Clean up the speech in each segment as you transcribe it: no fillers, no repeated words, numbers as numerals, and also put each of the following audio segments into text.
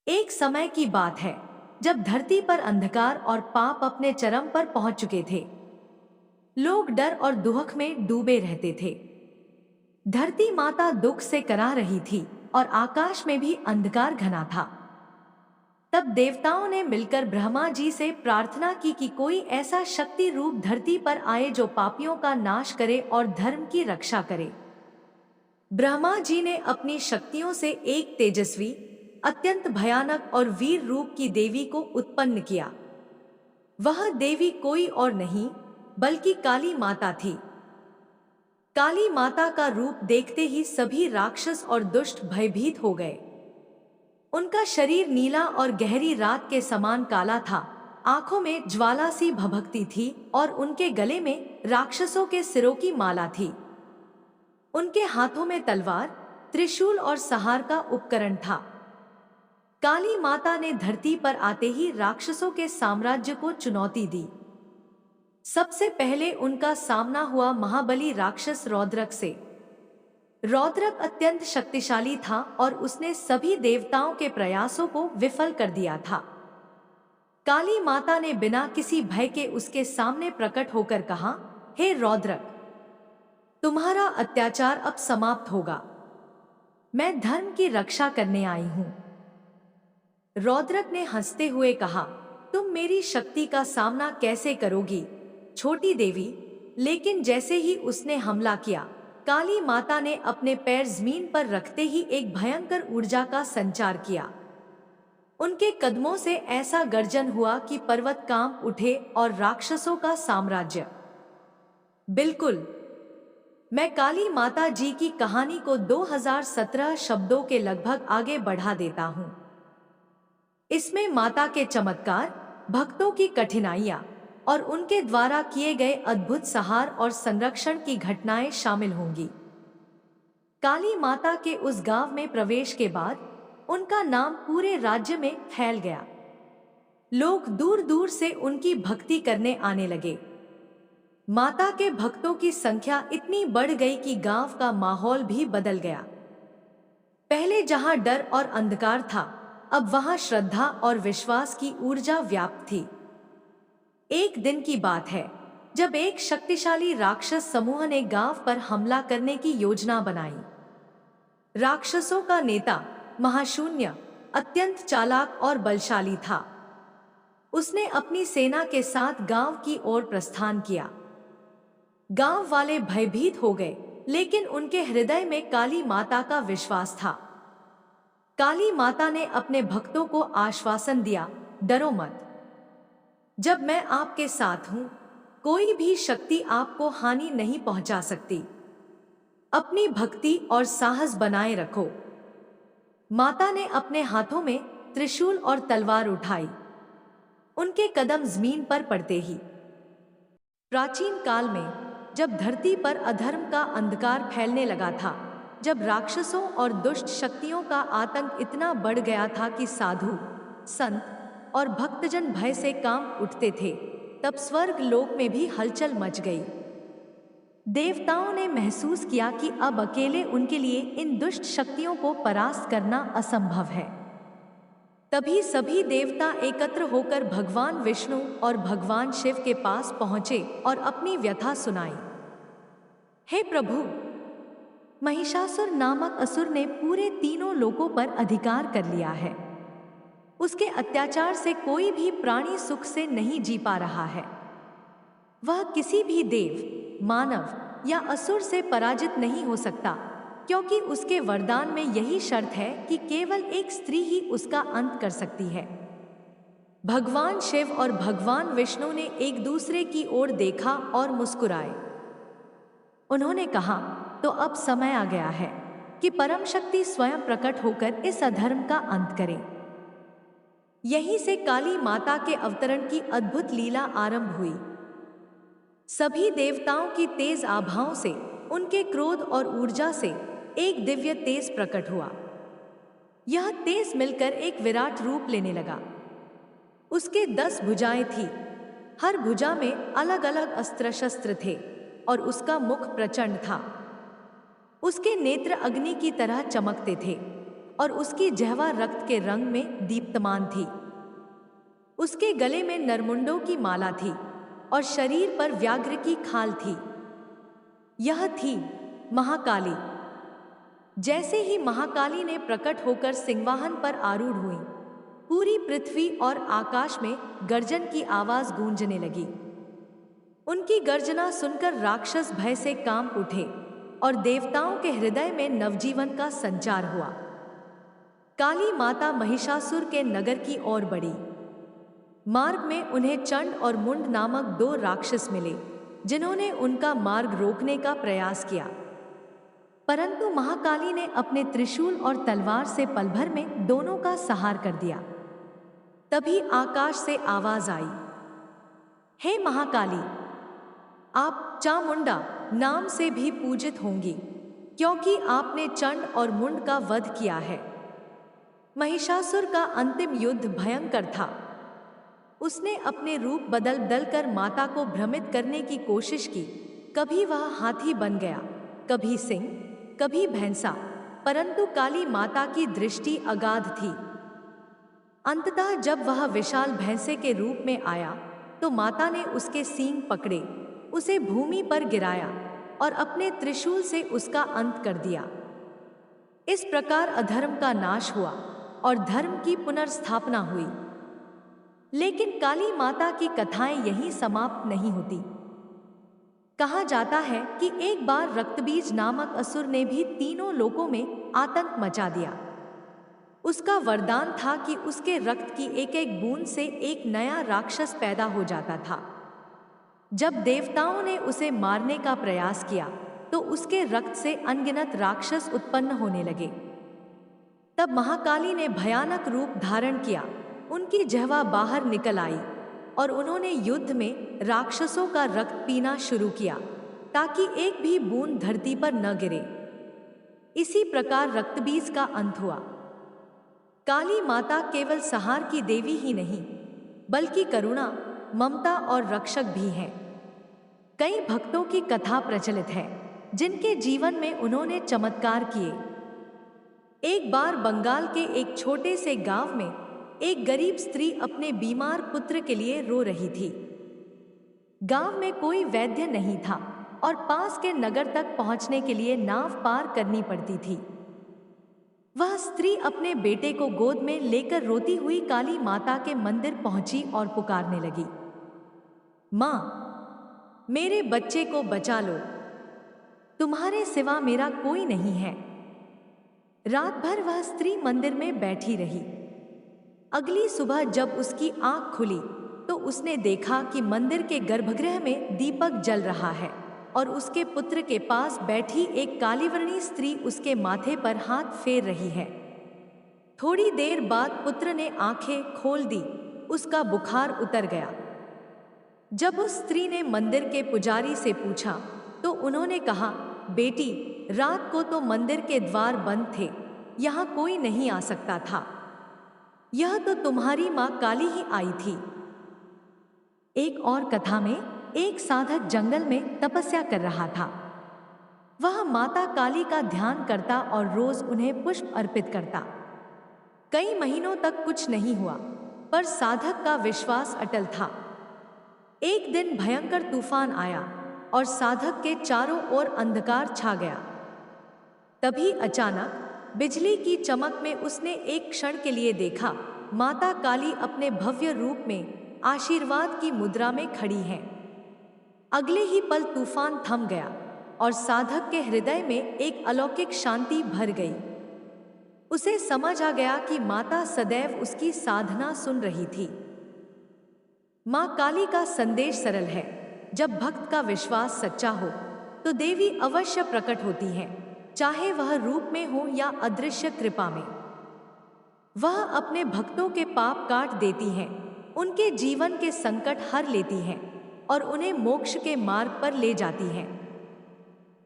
एक समय की बात है जब धरती पर अंधकार और पाप अपने चरम पर पहुंच चुके थे। लोग डर और दुख में डूबे रहते थे। धरती माता दुख से करा रही थी और आकाश में भी अंधकार घना था। तब देवताओं ने मिलकर ब्रह्मा जी से प्रार्थना की कि कोई ऐसा शक्ति रूप धरती पर आए जो पापियों का नाश करे और धर्म की रक्षा करे। ब्रह्मा जी ने अपनी शक्तियों से एक तेजस्वी, अत्यंत भयानक और वीर रूप की देवी को उत्पन्न किया। वह देवी कोई और नहीं बल्कि काली माता थी। काली माता का रूप देखते ही सभी राक्षस और दुष्ट भयभीत हो गए। उनका शरीर नीला और गहरी रात के समान काला था। आंखों में ज्वाला सी भभकती थी और उनके गले में राक्षसों के सिरों की माला थी। उनके हाथों में तलवार, त्रिशूल और संहार का उपकरण था। काली माता ने धरती पर आते ही राक्षसों के साम्राज्य को चुनौती दी। सबसे पहले उनका सामना हुआ महाबली राक्षस रौद्रक से। रौद्रक अत्यंत शक्तिशाली था और उसने सभी देवताओं के प्रयासों को विफल कर दिया था। काली माता ने बिना किसी भय के उसके सामने प्रकट होकर कहा, हे रौद्रक, तुम्हारा अत्याचार अब समाप्त होगा। मैं धर्म की रक्षा करने आई हूं। रौद्रक ने हंसते हुए कहा, तुम मेरी शक्ति का सामना कैसे करोगी, छोटी देवी। लेकिन जैसे ही उसने हमला किया, काली माता ने अपने पैर जमीन पर रखते ही एक भयंकर ऊर्जा का संचार किया। उनके कदमों से ऐसा गर्जन हुआ कि पर्वत कांप उठे और राक्षसों का साम्राज्य। बिल्कुल, मैं काली माता जी की कहानी को 2017 शब्दों के लगभग आगे बढ़ा देता हूं। इसमें माता के चमत्कार, भक्तों की कठिनाइयां और उनके द्वारा किए गए अद्भुत संहार और संरक्षण की घटनाएं शामिल होंगी। काली माता के उस गांव में प्रवेश के बाद उनका नाम पूरे राज्य में फैल गया। लोग दूर दूर से उनकी भक्ति करने आने लगे। माता के भक्तों की संख्या इतनी बढ़ गई कि गांव का माहौल भी बदल गया। पहले जहां डर और अंधकार था, अब वहां श्रद्धा और विश्वास की ऊर्जा व्याप्त थी। एक दिन की बात है जब एक शक्तिशाली राक्षस समूह ने गांव पर हमला करने की योजना बनाई। राक्षसों का नेता महाशून्य अत्यंत चालाक और बलशाली था। उसने अपनी सेना के साथ गांव की ओर प्रस्थान किया। गांव वाले भयभीत हो गए, लेकिन उनके हृदय में काली माता का विश्वास था। काली माता ने अपने भक्तों को आश्वासन दिया, डरो मत। जब मैं आपके साथ हूं, कोई भी शक्ति आपको हानि नहीं पहुंचा सकती। अपनी भक्ति और साहस बनाए रखो। माता ने अपने हाथों में त्रिशूल और तलवार उठाई। उनके कदम जमीन पर पड़ते ही प्राचीन काल में जब धरती पर अधर्म का अंधकार फैलने लगा था, जब राक्षसों और दुष्ट शक्तियों का आतंक इतना बढ़ गया था कि साधु, संत और भक्तजन भय से कांप उठते थे, तब स्वर्ग लोक में भी हलचल मच गई। देवताओं ने महसूस किया कि अब अकेले उनके लिए इन दुष्ट शक्तियों को परास्त करना असंभव है। तभी सभी देवता एकत्र होकर भगवान विष्णु और भगवान शिव के पास पहुंचे और अपनी व्यथा सुनाई। हे प्रभु, महिषासुर नामक असुर ने पूरे तीनों लोकों पर अधिकार कर लिया है। उसके अत्याचार से कोई भी प्राणी सुख से नहीं जी पा रहा है। वह किसी भी देव, मानव या असुर से पराजित नहीं हो सकता, क्योंकि उसके वरदान में यही शर्त है कि केवल एक स्त्री ही उसका अंत कर सकती है। भगवान शिव और भगवान विष्णु ने एक दूसरे की ओर देखा और मुस्कुराए। उन्होंने कहा, तो अब समय आ गया है कि परम शक्ति स्वयं प्रकट होकर इस अधर्म का अंत करे। यहीं से काली माता के अवतरण की अद्भुत लीला आरंभ हुई। सभी देवताओं की तेज आभाओं से, उनके क्रोध और ऊर्जा से एक दिव्य तेज प्रकट हुआ। यह तेज मिलकर एक विराट रूप लेने लगा। उसके 10 भुजाएं थीं। हर भुजा में अलग अलग अस्त्र शस्त्र थे और उसका मुख प्रचंड था। उसके नेत्र अग्नि की तरह चमकते थे और उसकी जिह्वा रक्त के रंग में दीप्तमान थी। उसके गले में नरमुंडों की माला थी और शरीर पर व्याघ्र की खाल थी। यह थी महाकाली। जैसे ही महाकाली ने प्रकट होकर सिंहवाहन पर आरूढ़ हुई, पूरी पृथ्वी और आकाश में गर्जन की आवाज गूंजने लगी। उनकी गर्जना सुनकर राक्षस भय से कांप उठे और देवताओं के हृदय में नवजीवन का संचार हुआ। काली माता महिषासुर के नगर की ओर बढ़ी। मार्ग में उन्हें चंड और मुंड नामक 2 राक्षस मिले, जिन्होंने उनका मार्ग रोकने का प्रयास किया। परंतु महाकाली ने अपने त्रिशूल और तलवार से पल भर में दोनों का संहार कर दिया। तभी आकाश से आवाज आई, हे महाकाली, आप चामुंडा नाम से भी पूजित होंगी, क्योंकि आपने चंड और मुंड का वध किया है। महिषासुर का अंतिम युद्ध भयंकर था। उसने अपने रूप बदल बदल कर माता को भ्रमित करने की कोशिश की। कभी वह हाथी बन गया, कभी सिंह, कभी भैंसा, परंतु काली माता की दृष्टि अगाध थी। अंततः जब वह विशाल भैंसे के रूप में आया तो माता ने उसके सींग पकड़े, उसे भूमि पर गिराया और अपने त्रिशूल से उसका अंत कर दिया। इस प्रकार अधर्म का नाश हुआ और धर्म की पुनर्स्थापना हुई। लेकिन काली माता की कथाएं यहीं समाप्त नहीं होती। कहा जाता है कि एक बार रक्तबीज नामक असुर ने भी तीनों लोकों में आतंक मचा दिया। उसका वरदान था कि उसके रक्त की एक एक बूंद से एक नया राक्षस पैदा हो जाता था। जब देवताओं ने उसे मारने का प्रयास किया तो उसके रक्त से अनगिनत राक्षस उत्पन्न होने लगे। तब महाकाली ने भयानक रूप धारण किया, उनकी जिह्वा बाहर निकल आई और उन्होंने युद्ध में राक्षसों का रक्त पीना शुरू किया ताकि एक भी बूंद धरती पर न गिरे। इसी प्रकार रक्तबीज का अंत हुआ। काली माता केवल संहार की देवी ही नहीं, बल्कि करुणा, ममता और रक्षक भी हैं। कई भक्तों की कथा प्रचलित है जिनके जीवन में उन्होंने चमत्कार किए। एक बार बंगाल के एक छोटे से गांव में एक गरीब स्त्री अपने बीमार पुत्र के लिए रो रही थी। गांव में कोई वैद्य नहीं था और पास के नगर तक पहुंचने के लिए नाव पार करनी पड़ती थी। वह स्त्री अपने बेटे को गोद में लेकर रोती हुई काली माता के मंदिर पहुंची और पुकारने लगी, माँ, मेरे बच्चे को बचा लो, तुम्हारे सिवा मेरा कोई नहीं है। रात भर वह स्त्री मंदिर में बैठी रही। अगली सुबह जब उसकी आंख खुली तो उसने देखा कि मंदिर के गर्भगृह में दीपक जल रहा है और उसके पुत्र के पास बैठी एक कालीवर्णी स्त्री उसके माथे पर हाथ फेर रही है। थोड़ी देर बाद पुत्र ने आंखें खोल दी, उसका बुखार उतर गया। जब उस स्त्री ने मंदिर के पुजारी से पूछा तो उन्होंने कहा, बेटी, रात को तो मंदिर के द्वार बंद थे, यहाँ कोई नहीं आ सकता था। यह तो तुम्हारी माँ काली ही आई थी। एक और कथा में एक साधक जंगल में तपस्या कर रहा था। वह माता काली का ध्यान करता और रोज उन्हें पुष्प अर्पित करता। कई महीनों तक कुछ नहीं हुआ, पर साधक का विश्वास अटल था। एक दिन भयंकर तूफान आया और साधक के चारों ओर अंधकार छा गया। तभी अचानक बिजली की चमक में उसने एक क्षण के लिए देखा, माता काली अपने भव्य रूप में आशीर्वाद की मुद्रा में खड़ी है। अगले ही पल तूफान थम गया और साधक के हृदय में एक अलौकिक शांति भर गई। उसे समझ आ गया कि माता सदैव उसकी साधना सुन रही थी। माँ काली का संदेश सरल है, जब भक्त का विश्वास सच्चा हो तो देवी अवश्य प्रकट होती हैं, चाहे वह रूप में हो या अदृश्य कृपा में। वह अपने भक्तों के पाप काट देती हैं, उनके जीवन के संकट हर लेती हैं और उन्हें मोक्ष के मार्ग पर ले जाती हैं।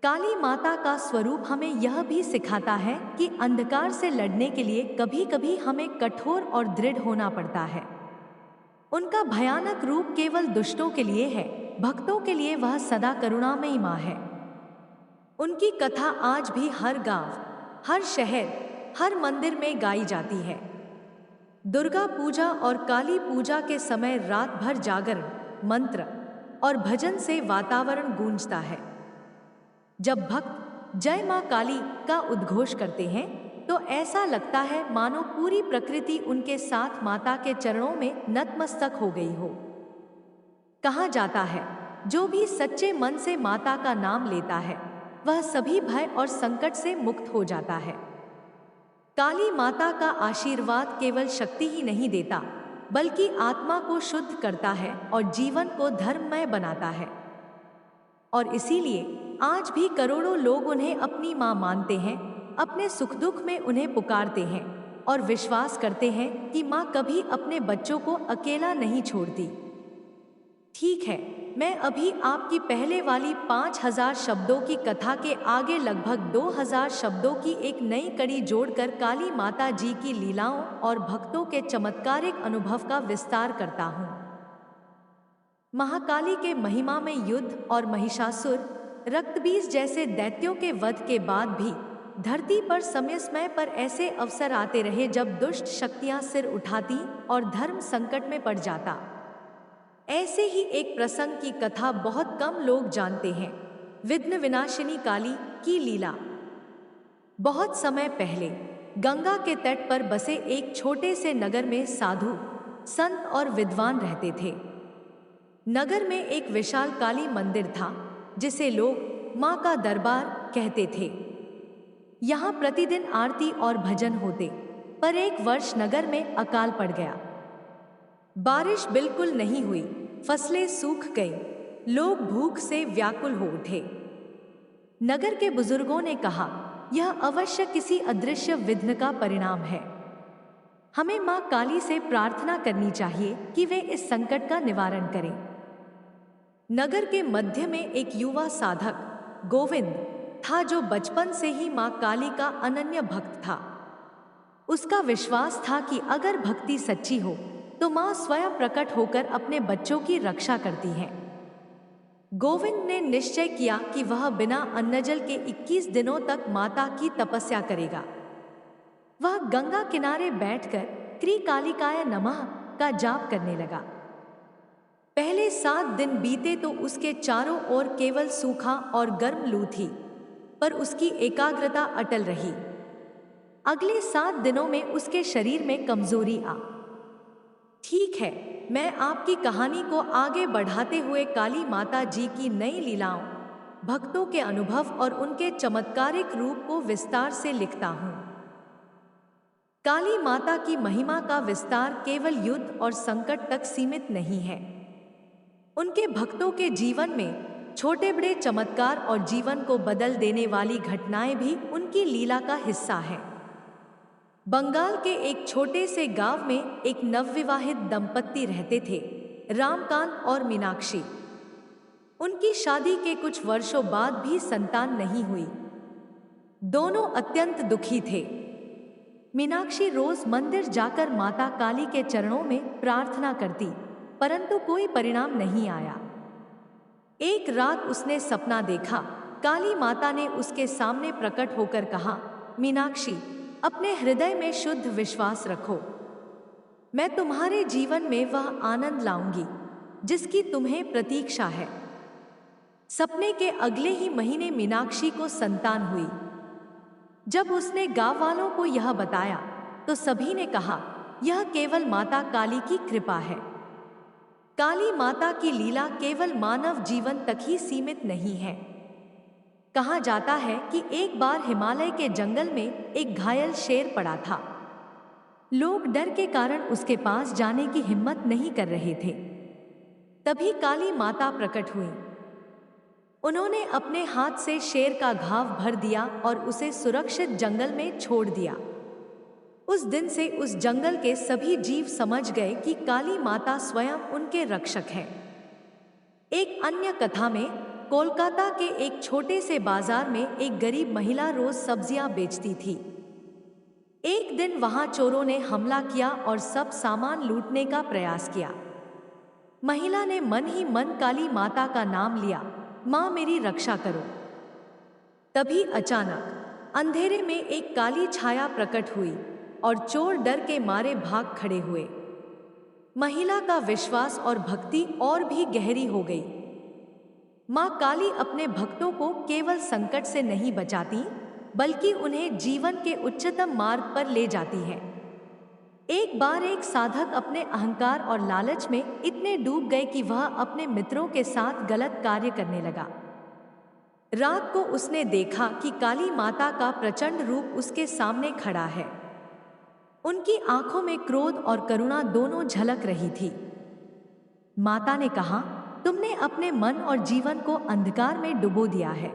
काली माता का स्वरूप हमें यह भी सिखाता है कि अंधकार से लड़ने के लिए कभी-कभी हमें कठोर और दृढ़ होना पड़ता है। उनका भयानक रूप केवल दुष्टों के लिए है, भक्तों के लिए वह सदा करुणामयी माँ है। उनकी कथा आज भी हर गांव, हर शहर, हर मंदिर में गाई जाती है। दुर्गा पूजा और काली पूजा के समय रात भर जागरण, मंत्र और भजन से वातावरण गूंजता है। जब भक्त जय मां काली का उद्घोष करते हैं तो ऐसा लगता है मानो पूरी प्रकृति उनके साथ माता के चरणों में नतमस्तक हो गई हो। कहा जाता है, जो भी सच्चे मन से माता का नाम लेता है वह सभी भय और संकट से मुक्त हो जाता है। काली माता का आशीर्वाद केवल शक्ति ही नहीं देता, बल्कि आत्मा को शुद्ध करता है और जीवन को धर्ममय बनाता है। और इसीलिए आज भी करोड़ों लोग उन्हें अपनी मां मानते हैं, अपने सुख दुख में उन्हें पुकारते हैं और विश्वास करते हैं कि मां कभी अपने बच्चों को अकेला नहीं छोड़ती। ठीक है, मैं अभी आपकी पहले वाली 5000 शब्दों की कथा के आगे लगभग 2000 शब्दों की एक नई कड़ी जोड़कर काली माता जी की लीलाओं और भक्तों के चमत्कारिक अनुभव का विस्तार करता हूँ। महाकाली के महिमा में युद्ध और महिषासुर, रक्तबीज जैसे दैत्यों के वध के बाद भी धरती पर समय समय पर ऐसे अवसर आते रहे जब दुष्ट शक्तियां सिर उठाती और धर्म संकट में पड़ जाता। ऐसे ही एक प्रसंग की कथा बहुत कम लोग जानते हैं, विघ्न विनाशिनी काली की लीला। बहुत समय पहले गंगा के तट पर बसे एक छोटे से नगर में साधु, संत और विद्वान रहते थे। नगर में एक विशाल काली मंदिर था जिसे लोग मां का दरबार कहते थे। यहाँ प्रतिदिन आरती और भजन होते, पर एक वर्ष नगर में अकाल पड़ गया। बारिश बिल्कुल नहीं हुई, फसलें सूख गई, लोग भूख से व्याकुल हो उठे। नगर के बुजुर्गों ने कहा, यह अवश्य किसी अदृश्य विघ्न का परिणाम है। हमें मां काली से प्रार्थना करनी चाहिए कि वे इस संकट का निवारण करें। नगर के मध्य में एक युवा साधक गोविंद था जो बचपन से ही मां काली का अनन्य भक्त था। उसका विश्वास था कि अगर भक्ति सच्ची हो तो मां स्वयं प्रकट होकर अपने बच्चों की रक्षा करती है। गोविंद ने निश्चय किया कि वह बिना अन्नजल के 21 दिनों तक माता की तपस्या करेगा। वह गंगा किनारे बैठकर क्री कालिकाय नमः का जाप करने लगा। पहले 7 दिन बीते तो उसके चारों ओर केवल सूखा और गर्म लू थी, पर उसकी एकाग्रता अटल रही। अगले 7 दिनों में उसके शरीर में कमजोरी आ। ठीक है, मैं आपकी कहानी को आगे बढ़ाते हुए काली माता जी की नई लीलाओं, भक्तों के अनुभव और उनके चमत्कारिक रूप को विस्तार से लिखता हूँ। काली माता की महिमा का विस्तार केवल युद्ध और संकट तक सीमित नहीं है। उनके भक्तों के जीवन में छोटे बड़े चमत्कार और जीवन को बदल देने वाली घटनाएं भी उनकी लीला का हिस्सा हैं। बंगाल के एक छोटे से गांव में एक नवविवाहित दंपत्ति रहते थे, रामकांत और मीनाक्षी। उनकी शादी के कुछ वर्षों बाद भी संतान नहीं हुई। दोनों अत्यंत दुखी थे। मीनाक्षी रोज मंदिर जाकर माता काली के चरणों में प्रार्थना करती, परंतु कोई परिणाम नहीं आया। एक रात उसने सपना देखा। काली माता ने उसके सामने प्रकट होकर कहा, मीनाक्षी, अपने हृदय में शुद्ध विश्वास रखो। मैं तुम्हारे जीवन में वह आनंद लाऊंगी जिसकी तुम्हें प्रतीक्षा है। सपने के अगले ही महीने मीनाक्षी को संतान हुई। जब उसने गांव वालों को यह बताया तो सभी ने कहा, यह केवल माता काली की कृपा है। काली माता की लीला केवल मानव जीवन तक ही सीमित नहीं है। कहा जाता है कि एक बार हिमालय के जंगल में एक घायल शेर पड़ा था। लोग डर के कारण उसके पास जाने की हिम्मत नहीं कर रहे थे। तभी काली माता प्रकट हुई। उन्होंने अपने हाथ से शेर का घाव भर दिया और उसे सुरक्षित जंगल में छोड़ दिया। उस दिन से उस जंगल के सभी जीव समझ गए कि काली माता स्वयं उनके रक्षक हैं। एक अन्य कथा में कोलकाता के एक छोटे से बाजार में एक गरीब महिला रोज सब्जियां बेचती थी। एक दिन वहां चोरों ने हमला किया और सब सामान लूटने का प्रयास किया। महिला ने मन ही मन काली माता का नाम लिया, मां मेरी रक्षा करो। तभी अचानक अंधेरे में एक काली छाया प्रकट हुई और चोर डर के मारे भाग खड़े हुए। महिला का विश्वास और भक्ति और भी गहरी हो गई। मां काली अपने भक्तों को केवल संकट से नहीं बचाती, बल्कि उन्हें जीवन के उच्चतम मार्ग पर ले जाती है। एक बार एक साधक अपने अहंकार और लालच में इतने डूब गए कि वह अपने मित्रों के साथ गलत कार्य करने लगा। रात को उसने देखा कि काली माता का प्रचंड रूप उसके सामने खड़ा है। उनकी आंखों में क्रोध और करुणा दोनों झलक रही थी। माता ने कहा, तुमने अपने मन और जीवन को अंधकार में डुबो दिया है।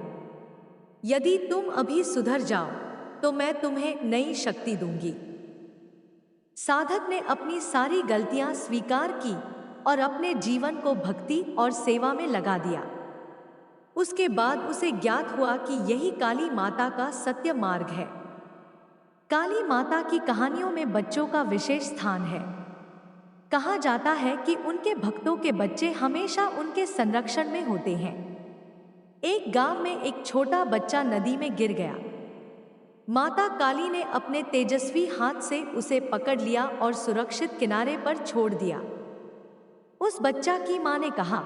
यदि तुम अभी सुधर जाओ तो मैं तुम्हें नई शक्ति दूंगी। साधक ने अपनी सारी गलतियां स्वीकार की और अपने जीवन को भक्ति और सेवा में लगा दिया। उसके बाद उसे ज्ञात हुआ कि यही काली माता का सत्य मार्ग है। काली माता की कहानियों में बच्चों का विशेष स्थान है। कहा जाता है कि उनके भक्तों के बच्चे हमेशा उनके संरक्षण में होते हैं। एक गांव में एक छोटा बच्चा नदी में गिर गया। माता काली ने अपने तेजस्वी हाथ से उसे पकड़ लिया और सुरक्षित किनारे पर छोड़ दिया। उस बच्चा की मां ने कहा,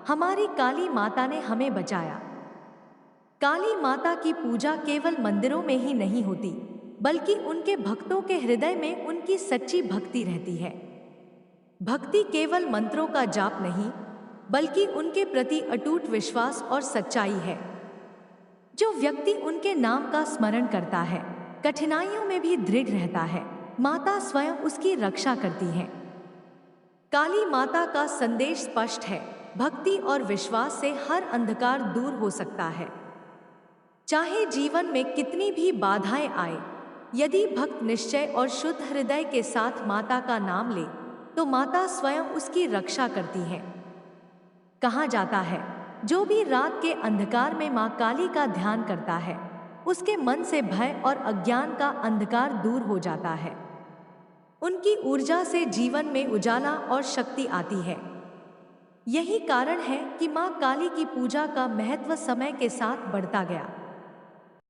हमारी काली माता ने हमें बचाया। काली माता की पूजा केवल मंदिरों में ही नहीं होती, बल्कि उनके भक्तों के हृदय में उनकी सच्ची भक्ति रहती है। भक्ति केवल मंत्रों का जाप नहीं, बल्कि उनके प्रति अटूट विश्वास और सच्चाई है। जो व्यक्ति उनके नाम का स्मरण करता है, कठिनाइयों में भी दृढ़ रहता है। माता स्वयं उसकी रक्षा करती है। काली माता का संदेश स्पष्ट है, भक्ति और विश्वास से हर अंधकार दूर हो सकता है। चाहे जीवन में कितनी भी बाधाएं आए, यदि भक्त निश्चय और शुद्ध हृदय के साथ माता का नाम ले, तो माता स्वयं उसकी रक्षा करती है। कहा जाता है, जो भी रात के अंधकार में मां काली का ध्यान करता है, उसके मन से भय और अज्ञान का अंधकार दूर हो जाता है। उनकी ऊर्जा से जीवन में उजाला और शक्ति आती है। यही कारण है कि मां काली की पूजा का महत्व समय के साथ बढ़ता गया।